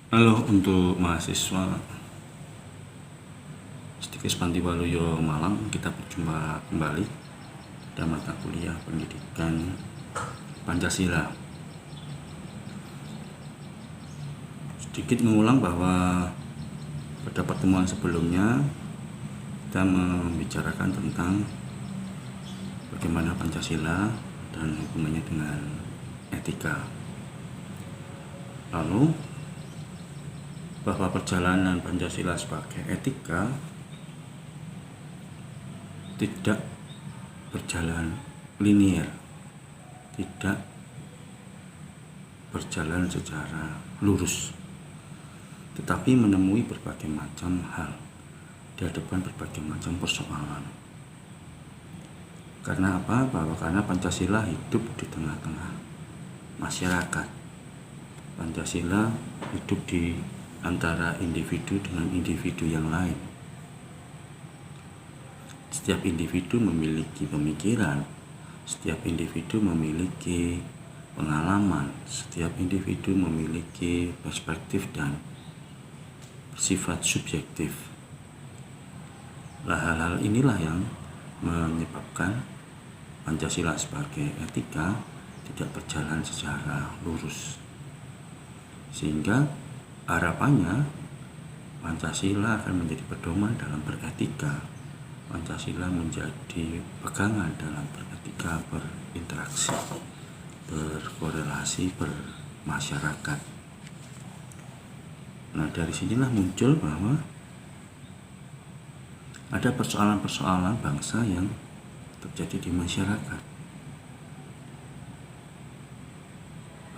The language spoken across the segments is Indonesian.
Halo untuk mahasiswa Stikes Pantiwaluyo Malang, kita berjumpa kembali pada mata kuliah pendidikan Pancasila. Sedikit mengulang bahwa pada pertemuan sebelumnya kita membicarakan tentang bagaimana Pancasila dan hubungannya dengan etika. Lalu bahwa perjalanan Pancasila sebagai etika tidak berjalan linier, tidak berjalan secara lurus, tetapi menemui berbagai macam hal, dihadapkan berbagai macam persoalan. Karena apa? Karena Pancasila hidup di tengah-tengah masyarakat. Pancasila hidup di antara individu dengan individu yang lain. Setiap individu memiliki pemikiran, setiap individu memiliki pengalaman, setiap individu memiliki perspektif dan sifat subjektif. Hal-hal inilah yang menyebabkan Pancasila sebagai etika tidak berjalan secara lurus. Sehingga harapannya Pancasila akan menjadi pedoman dalam beretika. Pancasila menjadi pegangan dalam beretika, berinteraksi, berkorelasi, bermasyarakat. Nah, dari sinilah muncul bahwa ada persoalan-persoalan bangsa yang terjadi di masyarakat.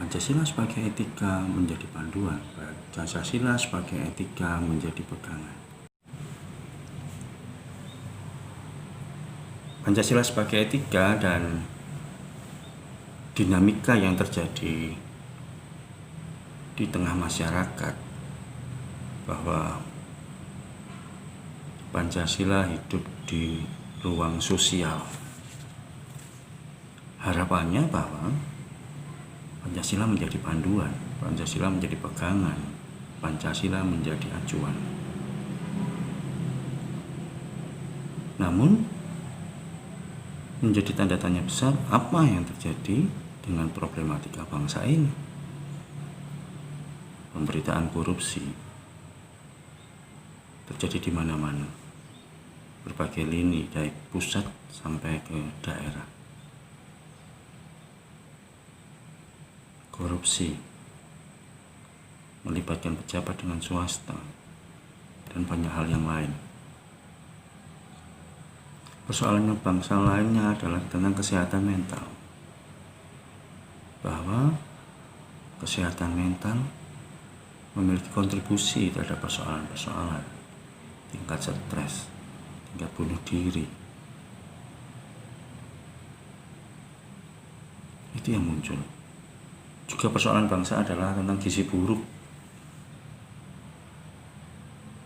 Pancasila sebagai etika menjadi panduan, Pancasila sebagai etika menjadi pegangan. Pancasila sebagai etika dan dinamika yang terjadi di tengah masyarakat, bahwa Pancasila hidup di ruang sosial. Harapannya bahwa Pancasila menjadi panduan, Pancasila menjadi pegangan, Pancasila menjadi acuan. Namun menjadi tanda tanya besar, apa yang terjadi dengan problematika bangsa ini? Pemberitaan korupsi terjadi di mana-mana, berbagai lini dari pusat sampai ke daerah. Korupsi melibatkan pejabat dengan swasta dan banyak hal yang lain. Persoalan bangsa lainnya adalah tentang kesehatan mental, bahwa kesehatan mental memiliki kontribusi terhadap persoalan-persoalan, tingkat stres, tingkat bunuh diri. Itu yang muncul. Juga persoalan bangsa adalah tentang gizi buruk.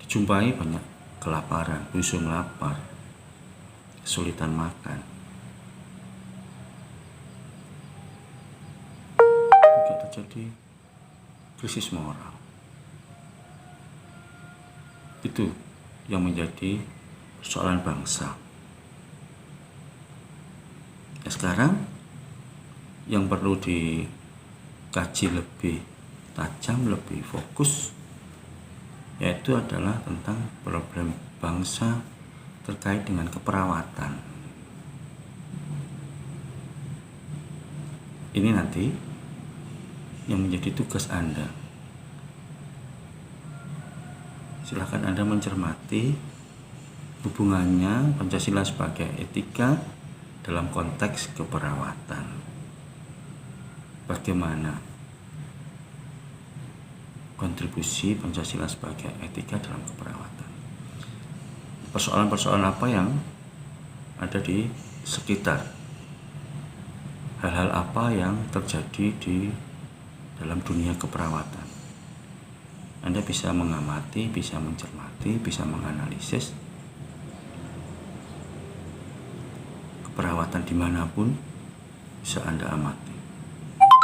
Dijumpai banyak kelaparan, busung lapar, kesulitan makan. Juga terjadi krisis moral. Itu yang menjadi persoalan bangsa. Nah, sekarang yang perlu dikaji lebih tajam, lebih fokus, yaitu adalah tentang problem bangsa terkait dengan keperawatan. Ini nanti yang menjadi tugas Anda. Silakan Anda mencermati hubungannya Pancasila sebagai etika dalam konteks keperawatan. Bagaimana kontribusi Pancasila sebagai etika dalam keperawatan? Persoalan-persoalan apa yang ada di sekitar, hal-hal apa yang terjadi di dalam dunia keperawatan. Anda bisa mengamati, bisa mencermati, bisa menganalisis keperawatan dimanapun, bisa Anda amati.